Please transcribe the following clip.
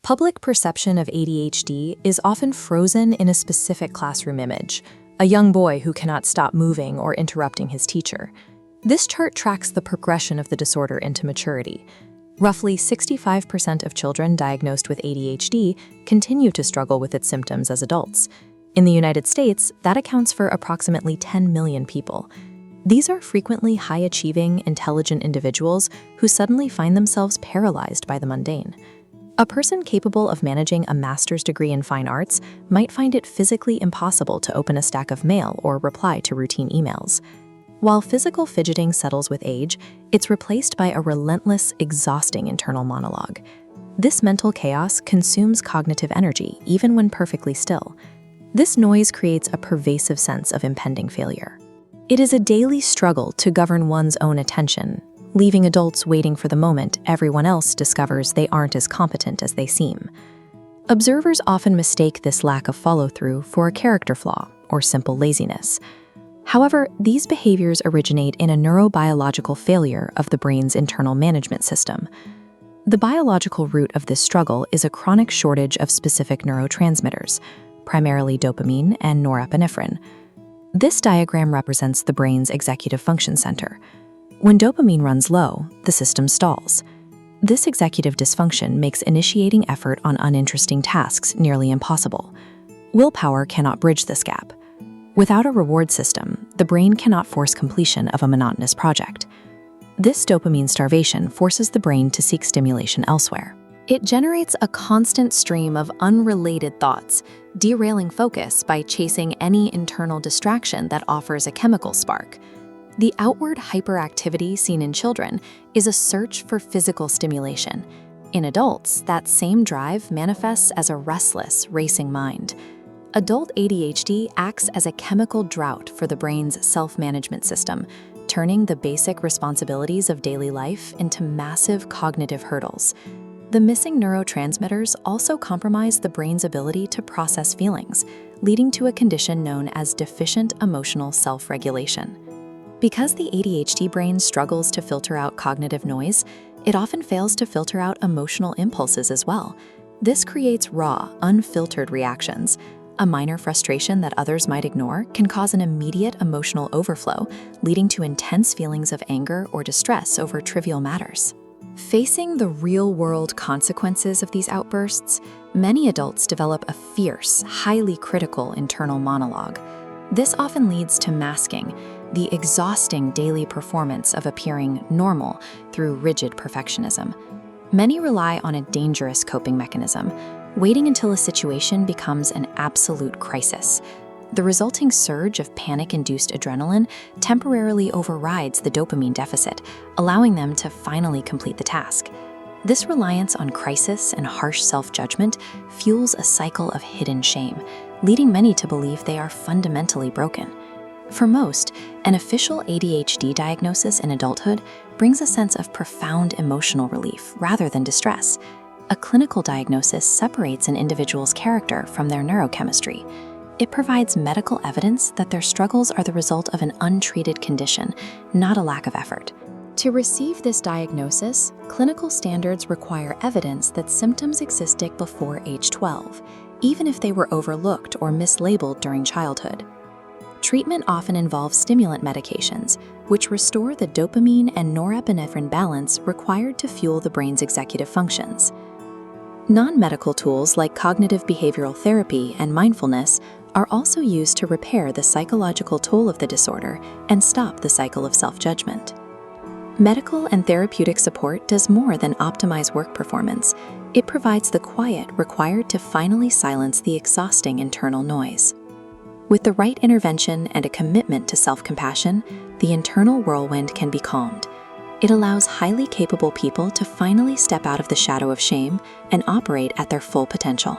Public perception of ADHD is often frozen in a specific classroom image, a young boy who cannot stop moving or interrupting his teacher. This chart tracks the progression of the disorder into maturity. Roughly 65% of children diagnosed with ADHD continue to struggle with its symptoms as adults. In the United States, that accounts for approximately 10 million people. These are frequently high-achieving, intelligent individuals who suddenly find themselves paralyzed by the mundane. A person capable of managing a master's degree in fine arts might find it physically impossible to open a stack of mail or reply to routine emails. While physical fidgeting settles with age, it's replaced by a relentless, exhausting internal monologue. This mental chaos consumes cognitive energy, even when perfectly still. This noise creates a pervasive sense of impending failure. It is a daily struggle to govern one's own attention, leaving adults waiting for the moment everyone else discovers they aren't as competent as they seem. Observers often mistake this lack of follow-through for a character flaw or simple laziness. However, these behaviors originate in a neurobiological failure of the brain's internal management system. The biological root of this struggle is a chronic shortage of specific neurotransmitters, primarily dopamine and norepinephrine. This diagram represents the brain's executive function center. When dopamine runs low, the system stalls. This executive dysfunction makes initiating effort on uninteresting tasks nearly impossible. Willpower cannot bridge this gap. Without a reward system, the brain cannot force completion of a monotonous project. This dopamine starvation forces the brain to seek stimulation elsewhere. It generates a constant stream of unrelated thoughts, derailing focus by chasing any internal distraction that offers a chemical spark. The outward hyperactivity seen in children is a search for physical stimulation. In adults, that same drive manifests as a restless, racing mind. Adult ADHD acts as a chemical drought for the brain's self-management system, turning the basic responsibilities of daily life into massive cognitive hurdles. The missing neurotransmitters also compromise the brain's ability to process feelings, leading to a condition known as deficient emotional self-regulation. Because the ADHD brain struggles to filter out cognitive noise, it often fails to filter out emotional impulses as well. This creates raw, unfiltered reactions. A minor frustration that others might ignore can cause an immediate emotional overflow, leading to intense feelings of anger or distress over trivial matters. Facing the real-world consequences of these outbursts, many adults develop a fierce, highly critical internal monologue. This often leads to masking, the exhausting daily performance of appearing normal through rigid perfectionism. Many rely on a dangerous coping mechanism, waiting until a situation becomes an absolute crisis. The resulting surge of panic-induced adrenaline temporarily overrides the dopamine deficit, allowing them to finally complete the task. This reliance on crisis and harsh self-judgment fuels a cycle of hidden shame, leading many to believe they are fundamentally broken. For most, an official ADHD diagnosis in adulthood brings a sense of profound emotional relief rather than distress. A clinical diagnosis separates an individual's character from their neurochemistry. It provides medical evidence that their struggles are the result of an untreated condition, not a lack of effort. To receive this diagnosis, clinical standards require evidence that symptoms existed before age 12, even if they were overlooked or mislabeled during childhood. Treatment often involves stimulant medications, which restore the dopamine and norepinephrine balance required to fuel the brain's executive functions. Non-medical tools like cognitive behavioral therapy and mindfulness are also used to repair the psychological toll of the disorder and stop the cycle of self-judgment. Medical and therapeutic support does more than optimize work performance. It provides the quiet required to finally silence the exhausting internal noise. With the right intervention and a commitment to self-compassion, the internal whirlwind can be calmed. It allows highly capable people to finally step out of the shadow of shame and operate at their full potential.